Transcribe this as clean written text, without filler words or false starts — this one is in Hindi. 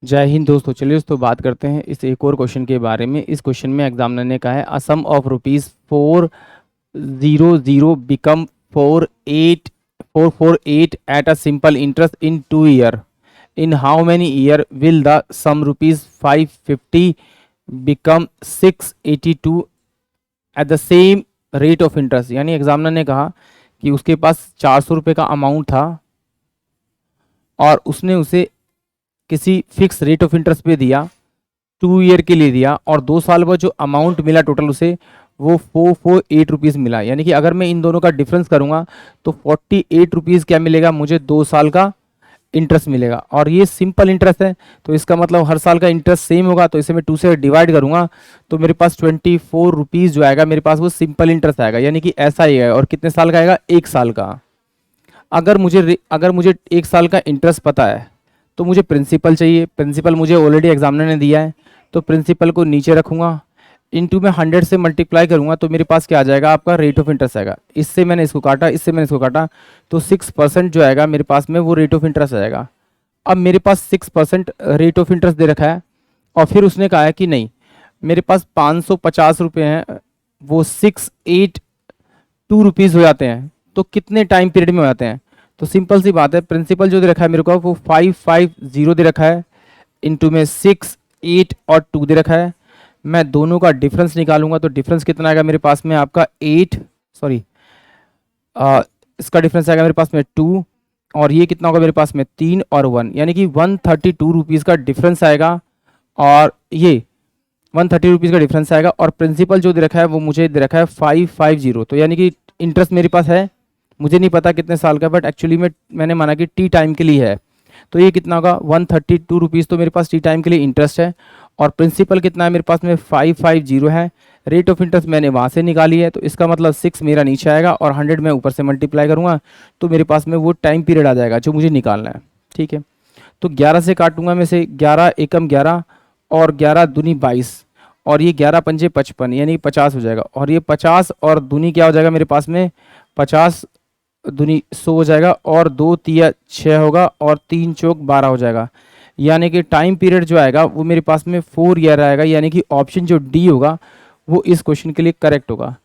जय हिंद दोस्तों। चलिए दोस्तों बात करते हैं इस एक और क्वेश्चन के बारे में। इस क्वेश्चन में एग्जामिनर ने कहा है a sum of ₹400 become 448 at a simple interest in 2 year. In how many year will the sum ₹550 become 682 at the same rate of interest. यानी एग्जामिनर ने कहा कि उसके पास ₹400 का अमाउंट था और उसने उसे किसी फिक्स रेट ऑफ इंटरेस्ट पे दिया, 2 ईयर के लिए दिया, और 2 साल बाद जो अमाउंट मिला टोटल उसे वो ₹448 मिला। यानी कि अगर मैं इन दोनों का डिफरेंस करूंगा तो ₹48 क्या मिलेगा मुझे, 2 साल का इंटरेस्ट मिलेगा। और ये सिंपल इंटरेस्ट है तो इसका मतलब हर साल का इंटरेस्ट सेम होगा, तो इसे मैं 2 से डिवाइड करूंगा तो मेरे पास ₹24 जो आएगा मेरे पास वो सिंपल इंटरेस्ट आएगा। यानी कि ऐसा ही है। और कितने साल का आएगा, 1 साल का। अगर मुझे 1 साल का इंटरेस्ट पता है तो मुझे प्रिंसिपल चाहिए। प्रिंसिपल मुझे ऑलरेडी एग्जामिनर ने दिया है, तो प्रिंसिपल को नीचे रखूंगा, इनटू में 100 से मल्टीप्लाई करूंगा तो मेरे पास क्या आ जाएगा, आपका रेट ऑफ इंटरेस्ट आएगा। इससे मैंने इसको काटा, इससे मैंने इसको काटा, तो 6% जो आएगा मेरे पास में वो रेट ऑफ इंटरेस्ट आएगा। अब मेरे पास 6% रेट ऑफ इंटरेस्ट दे रखा है और फिर उसने कहा है कि नहीं, मेरे पास ₹550 हैं, वो ₹682 हो जाते हैं, तो कितने टाइम पीरियड में हो जाते हैं। तो सिंपल सी बात है, प्रिंसिपल जो दे रखा है मेरे को वो 550 दे रखा है, इनटू में 6, 8 और 2 दे रखा है। मैं दोनों का डिफरेंस निकालूंगा तो डिफरेंस कितना आएगा मेरे पास में, आपका 8, सॉरी इसका डिफरेंस आएगा मेरे पास में 2, और ये कितना होगा मेरे पास में 3 और 1, यानी कि ₹132 का डिफरेंस आएगा। और ये ₹130 का डिफरेंस आएगा। और प्रिंसिपल जो दे रखा है वो मुझे दे रखा है 550, तो यानी कि इंटरेस्ट मेरे पास है, मुझे नहीं पता कितने साल का, बट एक्चुअली में मैंने माना कि टी टाइम के लिए है। तो ये कितना होगा, ₹132 तो मेरे पास टी टाइम के लिए इंटरेस्ट है। और प्रिंसिपल कितना है मेरे पास में, 550 है। रेट ऑफ इंटरेस्ट मैंने वहाँ से निकाली है, तो इसका मतलब 6 मेरा नीचे आएगा और 100 में ऊपर से मल्टीप्लाई करूँगा तो मेरे पास में वो टाइम पीरियड आ जाएगा जो मुझे निकालना है। ठीक है, तो 11 से काटूंगा मैं से, 11 एकम 11 और 11 दूनी 22, और ये 11 पंजे 55, यानी 50 हो जाएगा। और ये 50 और दूनी क्या हो जाएगा मेरे पास में, 50 दूनी 100 हो जाएगा, और 2 तिया 6 होगा, और 3 चौक 12 हो जाएगा। यानी कि टाइम पीरियड जो आएगा वो मेरे पास में 4 ईयर आएगा। यानी कि ऑप्शन जो डी होगा वो इस क्वेश्चन के लिए करेक्ट होगा।